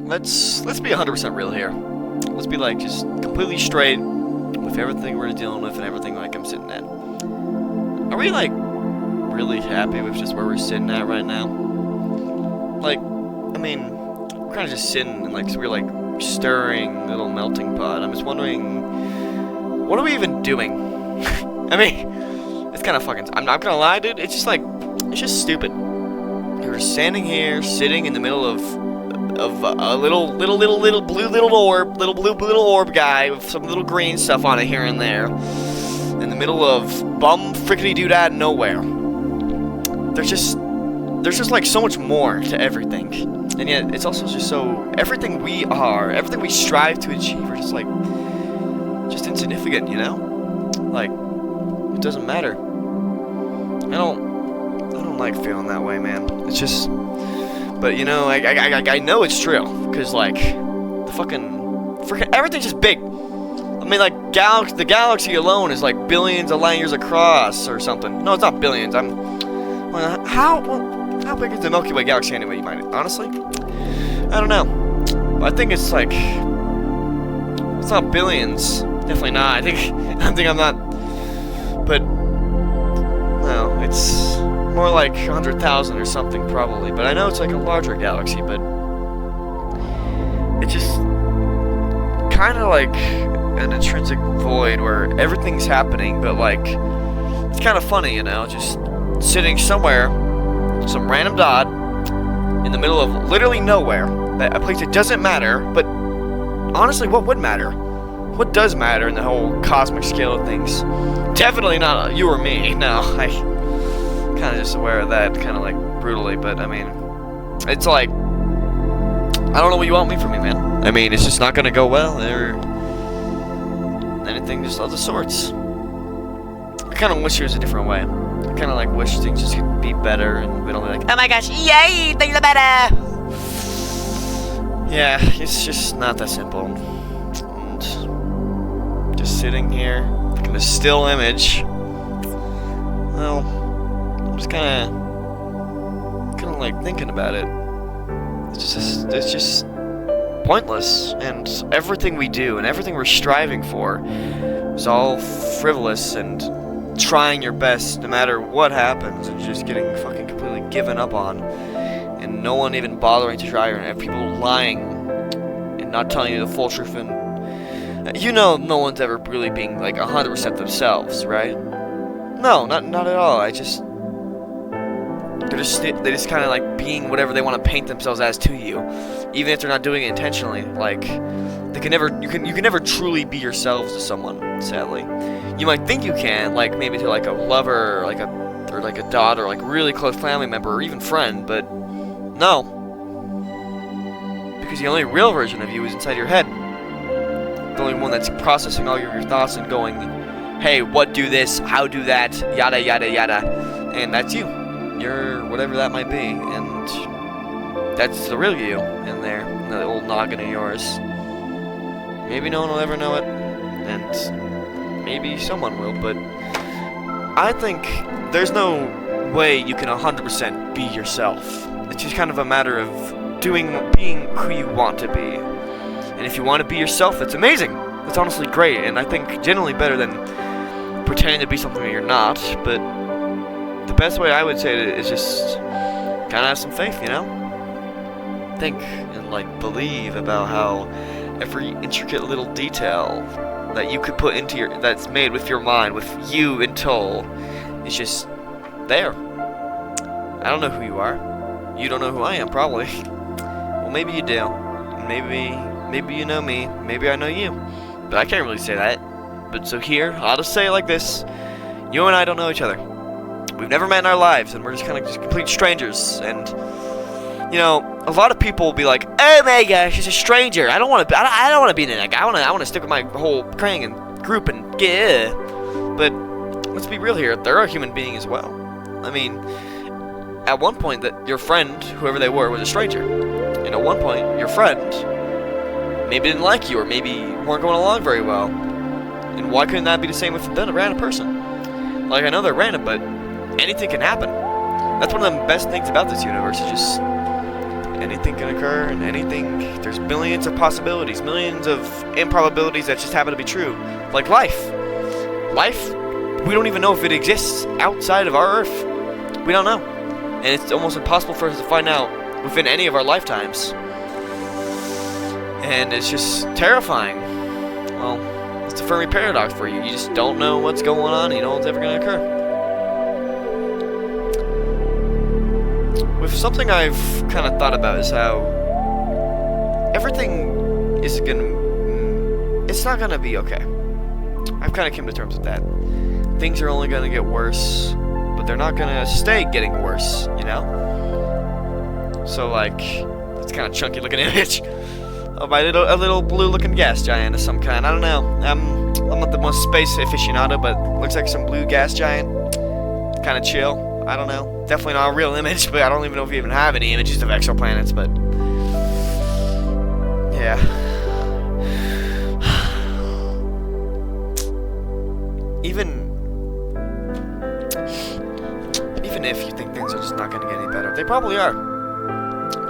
let's be 100% real here. Let's be like just completely straight with everything we're dealing with and everything like I'm sitting at. Are we like really happy with just where we're sitting at right now? Like, I mean, we're kind of just sitting and like we're like stirring little melting pot. I'm just wondering, what are we even doing? I mean, it's kind of fucking. I'm not gonna lie, dude. It's just like, it's just stupid. We're standing here, sitting in the middle of a little blue orb guy with some little green stuff on it here and there, in the middle of bum frickety doodad nowhere. There's just like so much more to everything, and yet it's also just so everything we are, everything we strive to achieve, are just like just insignificant, you know? Like it doesn't matter. I don't like feeling that way, man. It's just, but you know, I know it's true, cause like the freaking everything's just big. I mean, like the galaxy alone is like billions of light years across or something. No, it's not billions. How big is the Milky Way galaxy anyway? You might honestly, I don't know. But I think it's like it's not billions. Definitely not. I think I'm not. But no, it's more like 100,000 or something probably. But I know it's like a larger galaxy. But it's just kind of like an intrinsic void where everything's happening, but like it's kind of funny, you know, just sitting somewhere, some random dot in the middle of literally nowhere, a place that doesn't matter. But honestly, what would matter? What does matter in the whole cosmic scale of things? Definitely not you or me. No, I kind of just aware of that, kind of like brutally. But I mean, it's like I don't know what you want me from me, man. I mean, it's just not gonna go well or anything just of the sorts. I kind of wish it was a different way. I kind of like wish things just could be better and we'd all be like, oh my gosh, yay, things are better. Yeah, it's just not that simple. And just sitting here, looking at a still image. Well, I'm just kind of like thinking about it. It's just pointless, and everything we do and everything we're striving for is all frivolous and trying your best no matter what happens and just getting fucking completely given up on, and no one even bothering to try, and people lying and not telling you the full truth, and you know no one's ever really being like 100% themselves, right? No, not at all. They just kind of like being whatever they want to paint themselves as to you, even if they're not doing it intentionally. Like you can never truly be yourselves to someone. Sadly, you might think you can, like maybe to like a lover, or like a daughter, like really close family member, or even friend. But no, because the only real version of you is inside your head. The only one that's processing all your thoughts and going, "Hey, what do this? How do that? Yada yada yada," and that's you. You're whatever that might be, and that's the real you in there, in that old noggin of yours. Maybe no one will ever know it, and maybe someone will, but I think there's no way you can 100% be yourself. It's just kind of a matter of being who you want to be. And if you want to be yourself, that's amazing. That's honestly great, and I think generally better than pretending to be something that you're not, but the best way I would say it is just kind of have some faith, you know? Think and like believe about how every intricate little detail that you could put into that's made with your mind, with you in tow, is just there. I don't know who you are. You don't know who I am, probably. Well, maybe you do. Maybe you know me. Maybe I know you. But I can't really say that. But so here, I'll just say it like this. You and I don't know each other. We've never met in our lives, and we're just kind of just complete strangers. And you know, a lot of people will be like, "Oh my gosh, she's a stranger. I don't want to be in that guy. I want to stick with my whole crang and group and yeah." But let's be real here. They're a human being as well. I mean, at one point, that your friend, whoever they were, was a stranger, and at one point, your friend maybe didn't like you, or maybe weren't going along very well. And why couldn't that be the same with a random person? Like, I know they're random, but anything can happen. That's one of the best things about this universe. It's anything can occur, and anything, there's millions of possibilities, millions of improbabilities that just happen to be true. Like life. Life, we don't even know if it exists outside of our Earth. We don't know. And it's almost impossible for us to find out within any of our lifetimes. And it's just terrifying. Well, it's a Fermi paradox for you. You just don't know what's going on, and you know what's ever going to occur. With something I've kind of thought about is how everything is it's not going to be okay. I've kind of come to terms with that. Things are only going to get worse, but they're not going to stay getting worse, you know? So, like, it's kind of chunky looking image of a little blue looking gas giant of some kind. I don't know. I'm not the most space aficionado, but looks like some blue gas giant. Kind of chill. I don't know. Definitely not a real image, but I don't even know if we even have any images of exoplanets, but yeah. Even if you think things are just not going to get any better, they probably are.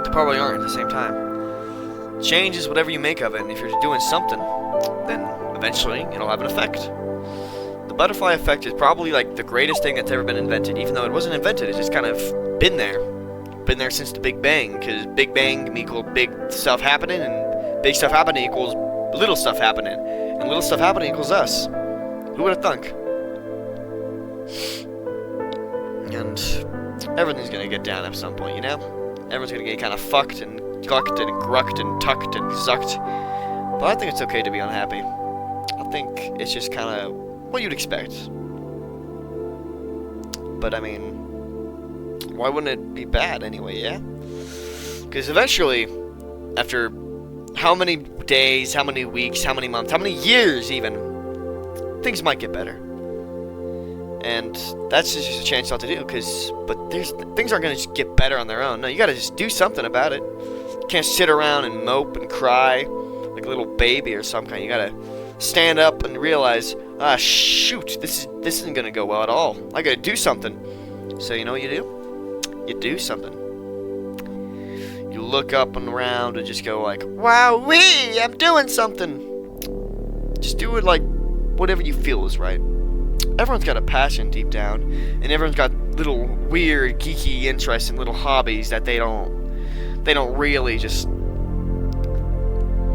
They probably aren't at the same time. Change is whatever you make of it, and if you're doing something, then eventually it'll have an effect. The butterfly effect is probably like the greatest thing that's ever been invented, even though it wasn't invented, it's just kind of been there. Been there since the Big Bang, because Big Bang equals big stuff happening, and big stuff happening equals little stuff happening, and little stuff happening equals us. Who would have thunk? And everything's gonna get down at some point, you know? Everyone's gonna get kind of fucked and gucked and grucked and tucked and zucked. But I think it's okay to be unhappy. I think it's just kind of what you'd expect. But I mean, why wouldn't it be bad anyway, yeah? Because eventually, after how many days, how many weeks, how many months, how many years even, things might get better. And that's just a chance not to do, but things aren't going to just get better on their own. No, you got to just do something about it. You can't sit around and mope and cry like a little baby or some kind. You got to stand up and realize, shoot, this isn't going to go well at all. I got to do something. So you know what you do? You do something. You look up and around and just go like, wow-wee, I'm doing something. Just do it like whatever you feel is right. Everyone's got a passion deep down, and everyone's got little weird, geeky interests and little hobbies that they don't really just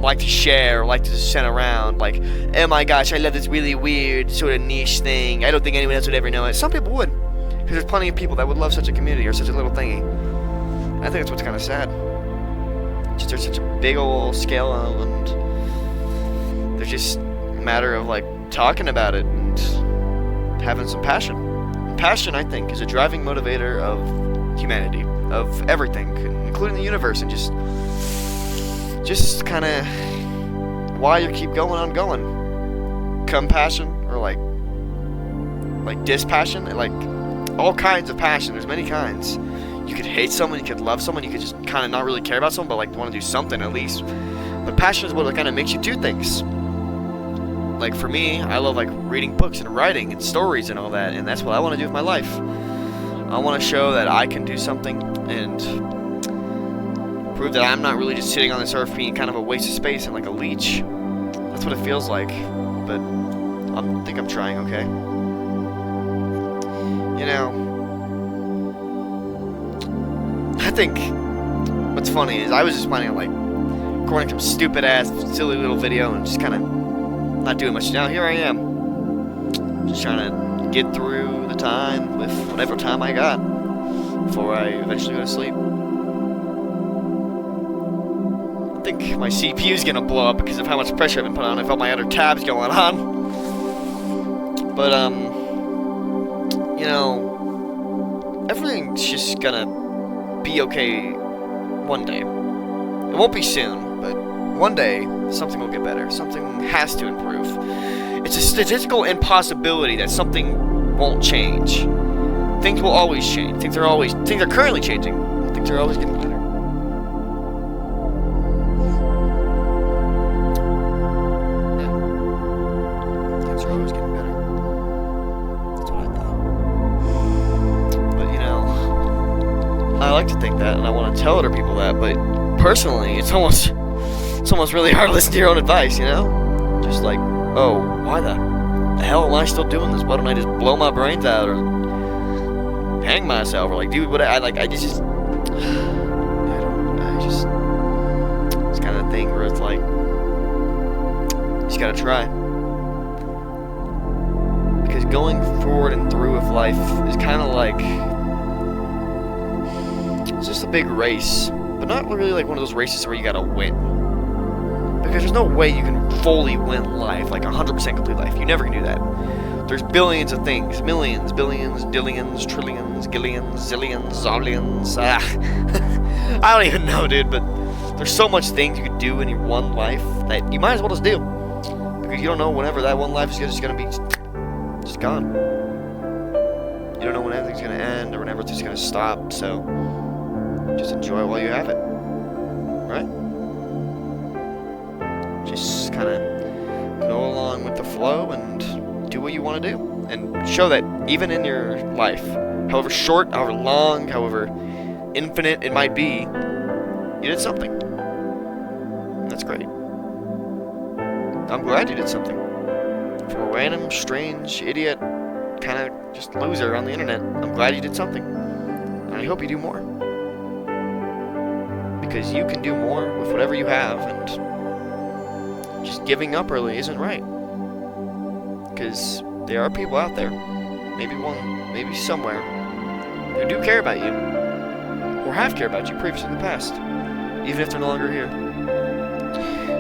like to share or like to just send around. Like, oh my gosh, I love this really weird sort of niche thing. I don't think anyone else would ever know it. Some people would, because there's plenty of people that would love such a community or such a little thingy. I think that's what's kind of sad. Just there's such a big old scale, and there's just a matter of like talking about it and having some passion. And passion, I think, is a driving motivator of humanity, of everything, including the universe, and just kind of why you keep going on going. Compassion, or like dispassion, like all kinds of passion. There's many kinds. You could hate someone, you could love someone, you could just kind of not really care about someone, but like want to do something at least. But passion is what kind of makes you do things. Like for me, I love like reading books and writing and stories and all that, and that's what I want to do with my life. I want to show that I can do something and prove that I'm not really just sitting on this earth being kind of a waste of space and like a leech. That's what it feels like, but I think I'm trying okay. You know, I think what's funny is I was just planning on like recording some stupid ass silly little video and just kind of not doing much. Now here I am, just trying to get through the time with whatever time I got before I eventually go to sleep. I think my CPU is gonna blow up because of how much pressure I've been putting on. I felt my other tabs going on. But you know, everything's just gonna be okay one day. It won't be soon, but one day something will get better. Something has to improve. It's a statistical impossibility that something won't change. Things will always change. Things are currently changing. Things are always getting better. Yeah. Things are always getting better. That's what I thought. But you know, I like to think that, and I want want to tell other people that, but personally, it's almost really hard to listen to your own advice, you know? Just like, oh, why the hell am I still doing this? Why don't I just blow my brains out or hang myself or like do what it's kind of thing where it's like, you just gotta try. Because going forward and through with life is kind of like, it's just a big race, but not really like one of those races where you gotta win. Because there's no way you can fully win life, like 100% complete life. You never can do that. There's billions of things, millions, billions, dillions, trillions, gillions, zillions, zillions. I don't even know, dude, but there's so much things you could do in your one life that you might as well just do. Because you don't know whenever that one life is just gonna be just gone. You don't know when everything's gonna end or whenever it's just gonna stop, so just enjoy it while you have it. Right? Just kind of go along with the flow and do what you want to do. And show that even in your life, however short, however long, however infinite it might be, you did something. And that's great. I'm glad you did something. From a random, strange, idiot, kind of just loser on the internet, I'm glad you did something. And I hope you do more. Because you can do more with whatever you have, and just giving up early isn't right. Because there are people out there, maybe one, maybe somewhere, who do care about you, or have cared about you previously in the past, even if they're no longer here.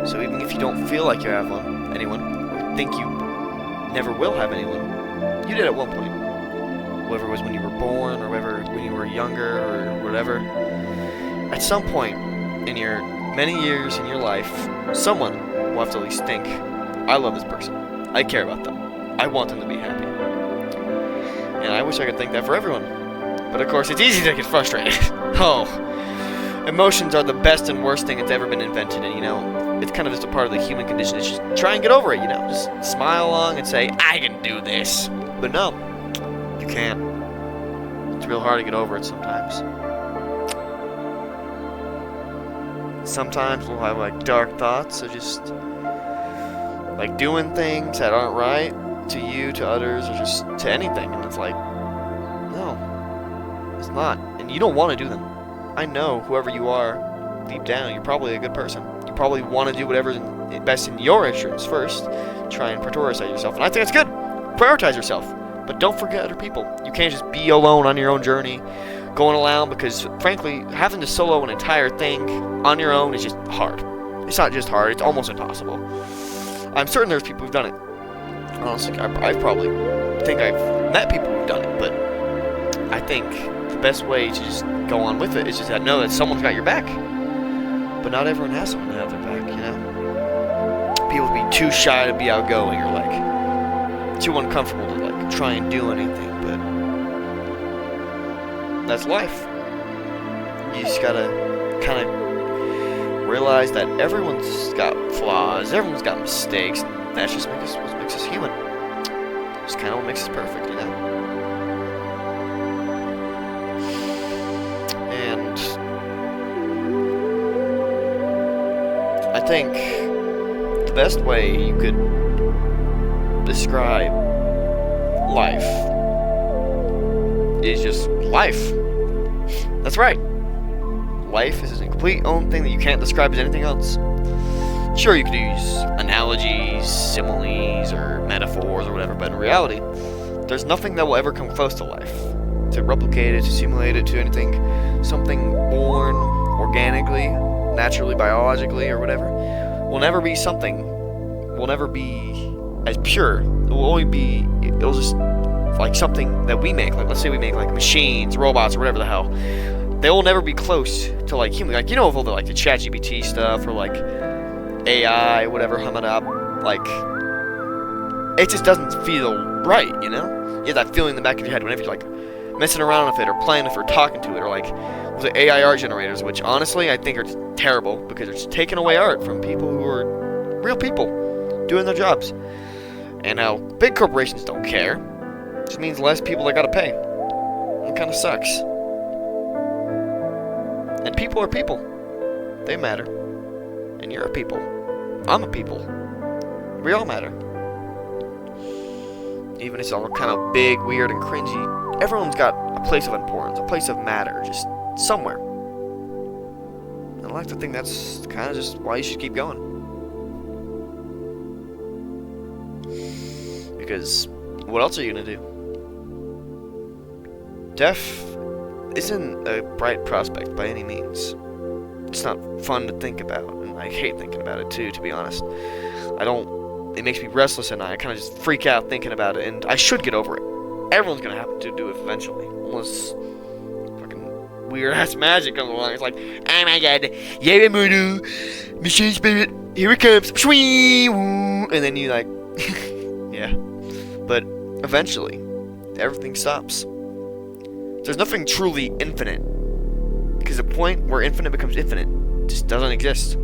So even if you don't feel like you have anyone, or think you never will have anyone, you did at one point. Whether it was when you were born, or whether when you were younger, or whatever. At some point in your many years in your life, someone will have to at least think, I love this person. I care about them. I want them to be happy. And I wish I could think that for everyone. But of course, it's easy to get frustrated. Oh. Emotions are the best and worst thing that's ever been invented, and you know, it's kind of just a part of the human condition. It's just try and get over it, you know. Just smile along and say, I can do this. But no, you can't. It's real hard to get over it sometimes. Sometimes we'll have like dark thoughts of just like doing things that aren't right to you, to others, or just to anything. And it's like, no, it's not. And you don't want to do them. I know whoever you are, deep down, you're probably a good person. You probably want to do whatever's best in your interests first. Try and prioritize yourself. And I think that's good. Prioritize yourself. But don't forget other people. You can't just be alone on your own journey, going around, because frankly, having to solo an entire thing on your own is just hard. It's not just hard, it's almost impossible. I'm certain there's people who've done it. Honestly, I probably think I've met people who've done it, but I think the best way to just go on with it is just to know that someone's got your back. But not everyone has someone to have their back, you know? People be too shy to be outgoing, or like too uncomfortable to like try and do anything, but that's life. You just gotta kind of realize that everyone's got flaws, everyone's got mistakes, and that's just what makes us human. It's kind of what makes us perfect, you know? And I think the best way you could describe life is just life. That's right. Life is a complete own thing that you can't describe as anything else. Sure, you could use analogies, similes, or metaphors, or whatever, but in reality, there's nothing that will ever come close to life. To replicate it, to simulate it, to anything, something born organically, naturally, biologically, or whatever, will never be something, will never be as pure. It will only be, it'll just, like something that we make, like let's say we make like machines, robots, or whatever the hell. They will never be close to like human, like, you know, with all the like the ChatGPT stuff, or like AI, whatever, hum it up, like, it just doesn't feel right, you know? You have that feeling in the back of your head whenever you're like messing around with it, or playing with it, or talking to it, or like with the AI art generators, which honestly I think are just terrible, because they're just taking away art from people who are real people doing their jobs. And how big corporations don't care, just means less people that gotta pay. It kind of sucks. And people are people. They matter. And you're a people. I'm a people. We all matter. Even if it's all kind of big, weird, and cringy, everyone's got a place of importance, a place of matter, just somewhere. And I like to think that's kind of just why you should keep going. Because what else are you going to do? Death isn't a bright prospect by any means. It's not fun to think about, and I hate thinking about it too, to be honest. It makes me restless at night. I kind of just freak out thinking about it, and I should get over it. Everyone's gonna have to do it eventually, unless fucking weird-ass magic comes along. It's like, oh my god, Yaramudu, machine spirit, here it comes, and then you like, yeah. But eventually, everything stops. There's nothing truly infinite, because the point where infinite becomes infinite just doesn't exist.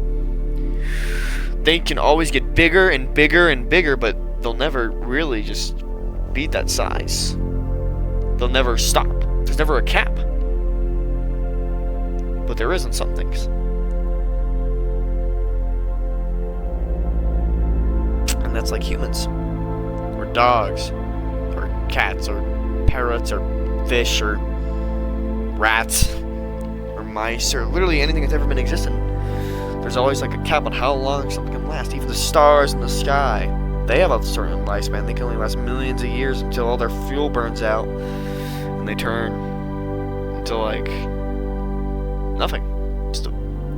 They can always get bigger and bigger and bigger, but they'll never really just be that size. They'll never stop. There's never a cap. But there is in some things. And that's like humans, or dogs, or cats, or parrots, or fish, or rats, or mice, or literally anything that's ever been existing. There's always like a cap on how long something can last. Even the stars in the sky, they have a certain lifespan. They can only last millions of years until all their fuel burns out, and they turn into like nothing. Just a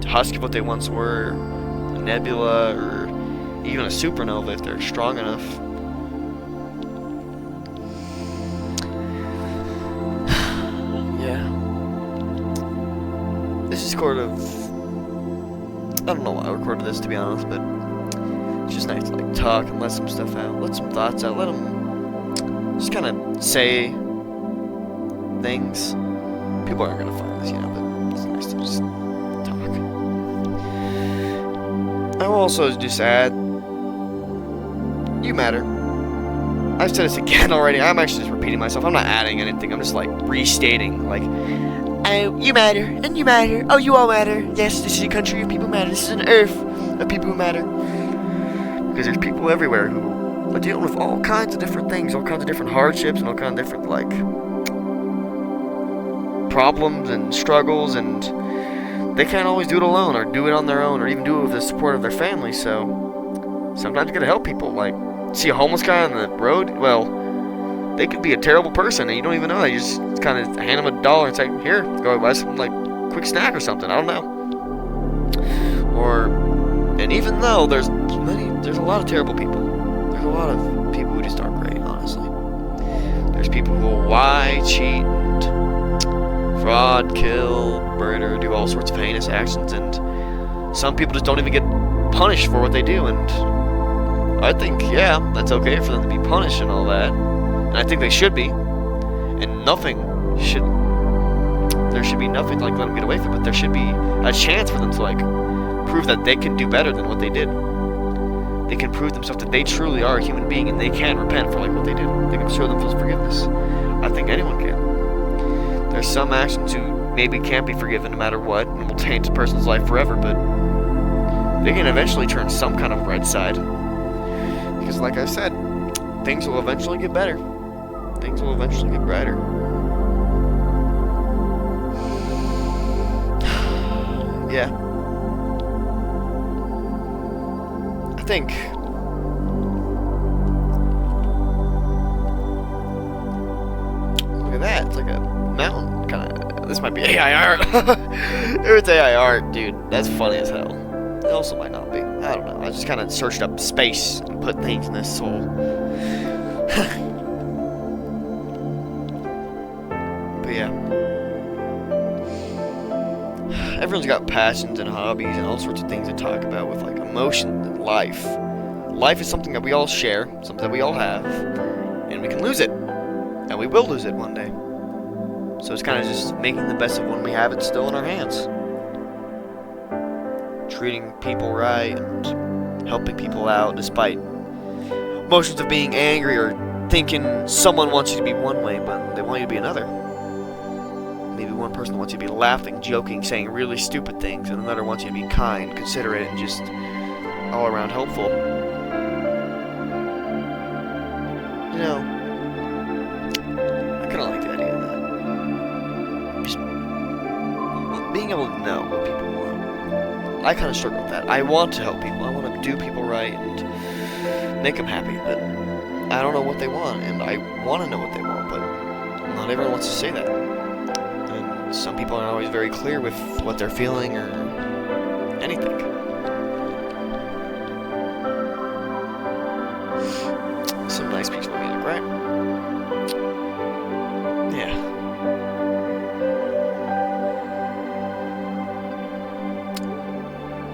husk of what they once were, a nebula, or even a supernova if they're strong enough. Yeah. This is sort of, I don't know why I recorded this, to be honest, but it's just nice to like talk and let some stuff out, let some thoughts out, let them just kind of say things. People aren't gonna find this, you know, but it's nice to just talk. I will also just add, you matter. I've said this again already. I'm actually just repeating myself. I'm not adding anything. I'm just like restating, like, oh, you matter, and you matter. Oh, you all matter. Yes, this is a country of people who matter. This is an earth of people who matter. Because there's people everywhere who are dealing with all kinds of different things, all kinds of different hardships, and all kinds of different, like, problems and struggles, and they can't always do it alone, or do it on their own, or even do it with the support of their family, so sometimes you gotta help people. Like, see a homeless guy on the road? Well, they could be a terrible person, and you don't even know that. You just kind of hand them $1 and say, here, go buy some, like, quick snack or something. I don't know. And even though there's a lot of terrible people. There's a lot of people who just aren't great, honestly. There's people who will lie, cheat, and fraud, kill, murder, do all sorts of heinous actions, and some people just don't even get punished for what they do, and I think, yeah, that's okay for them to be punished and all that. And I think they should be. And there should be nothing to, like, let them get away from it. But there should be a chance for them to, like, prove that they can do better than what they did. They can prove themselves that they truly are a human being, and they can repent for, like, what they did. They can show themselves forgiveness. I think anyone can. There's some actions who maybe can't be forgiven no matter what, and will taint a person's life forever, but they can eventually turn some kind of red side. Because, like I said, things will eventually get better. Things will eventually get brighter. Yeah. I think look at that. It's like a mountain kind of. This might be AI art. If it's AI art, dude, that's funny as hell. It also might not be. I don't know. I just kind of searched up space and put things in this hole. But yeah. Everyone's got passions and hobbies and all sorts of things to talk about with, like, emotions and life. Life is something that we all share, something that we all have, and we can lose it. And we will lose it one day. So it's kind of just making the best of when we have it still in our hands. Treating people right and helping people out despite emotions of being angry or thinking someone wants you to be one way but they want you to be another. maybe one person wants you to be laughing, joking, saying really stupid things, and another wants you to be kind, considerate, and just all around helpful. You know, I kind of like the idea of that. Just being able to know what people want. I kind of struggle with that. I want to help people. I want to do people right and make them happy, but I don't know what they want, and I want to know what they want, but not everyone wants to say that. And some people aren't always very clear with what they're feeling or anything. Some nice peaceful music, right? Yeah.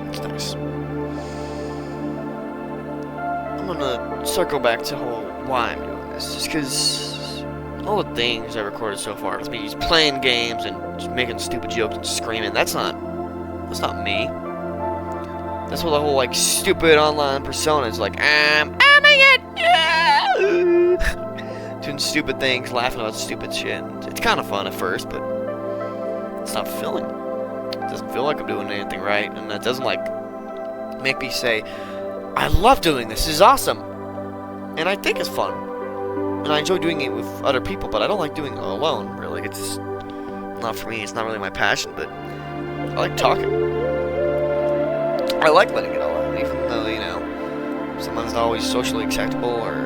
It's nice. I'm gonna circle back to why I'm doing this. Just because all the things I recorded so far with me just playing games and just making stupid jokes and screaming, that's not me. That's what the whole like stupid online persona is like. Oh my god, yeah! Doing stupid things, laughing about stupid shit. It's kind of fun at first, but it's not fulfilling. It doesn't feel like I'm doing anything right, and that doesn't like make me say, I love doing this. This is awesome, and I think it's fun. And I enjoy doing it with other people, but I don't like doing it alone, really. It's not for me. It's not really my passion, but I like talking. I like letting it all out, even though, you know, sometimes not always socially acceptable or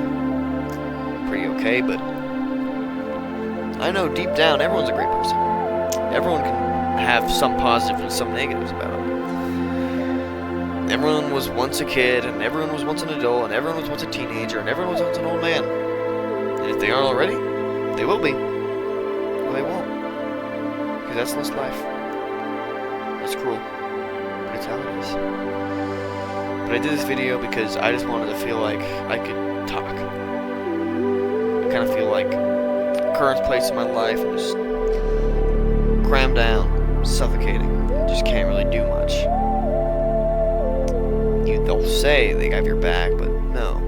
pretty okay, but I know deep down everyone's a great person. Everyone can have some positive and some negatives about them. Everyone was once a kid, and everyone was once an adult, and everyone was once a teenager, and everyone was once an old man. And if they aren't already, they will be. Or they won't. Because that's just life. It's cruel. But it's how it is. But I did this video because I just wanted to feel like I could talk. I kind of feel like current place in my life I'm just crammed down, suffocating. Just can't really do much. They'll say they have your back, but no,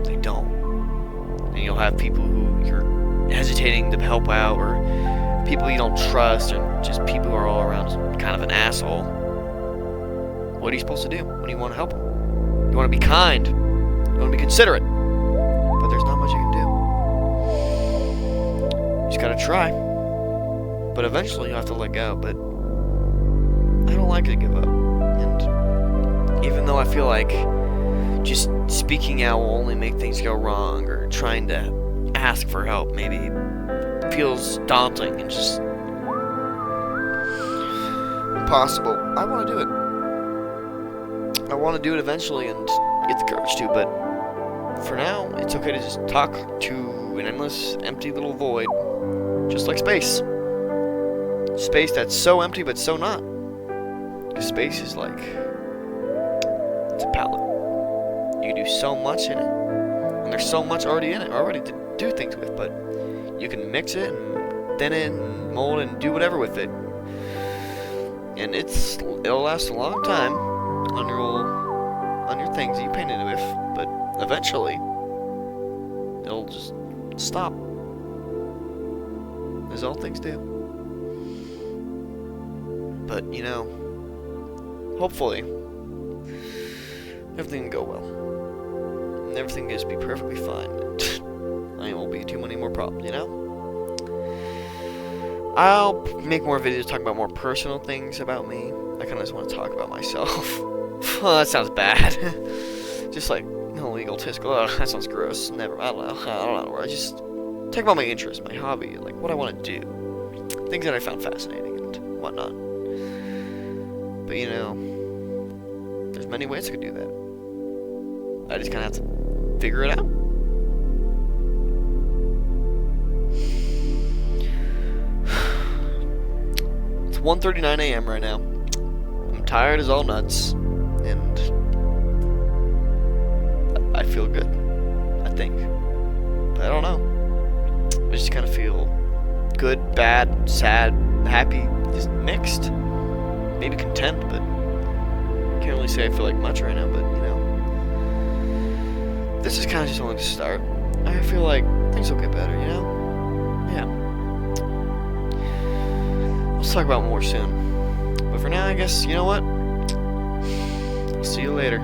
they don't. And you'll have people who you're hesitating to help out, or people you don't trust, or just people who are all around kind of an asshole. What are you supposed to do when you want to help them? You want to be kind. You want to be considerate. But there's not much you can do. You just gotta try. But eventually you'll have to let go, but I don't like to give up. And even though I feel like just speaking out will only make things go wrong, or trying to ask for help maybe feels daunting and just impossible, I want to do it. I want to do it eventually and get the courage to, but for now, it's okay to just talk to an endless, empty little void, just like space. Space that's so empty but so not. Because space is like, it's a palette. You can do so much in it, and there's so much already in it, already to do things with, but you can mix it and thin it and mold it and do whatever with it. And it'll last a long time on your things that you painted it with, but eventually it'll just stop. As all things do. But you know, hopefully everything can go well. And everything can just be perfectly fine. There won't be too many more problems, you know? I'll make more videos talking about more personal things about me. I kind of just want to talk about myself. Oh, that sounds bad. Just like no egotistical. Oh, that sounds gross. Never. I don't know. I just talk about my interests, my hobby, like what I want to do, things that I found fascinating and whatnot. But you know, there's many ways I could do that. I just kind of have to figure it out. It's 1:39 a.m. right now. I'm tired as all nuts, and I feel good, I think. But I don't know. I just kind of feel good, bad, sad, happy, just mixed. Maybe content, but can't really say I feel like much right now, but you know. This is kind of just only the start. I feel like things will get better, you know? Yeah. Let's talk about more soon. But for now, I guess, you know what? I'll see you later.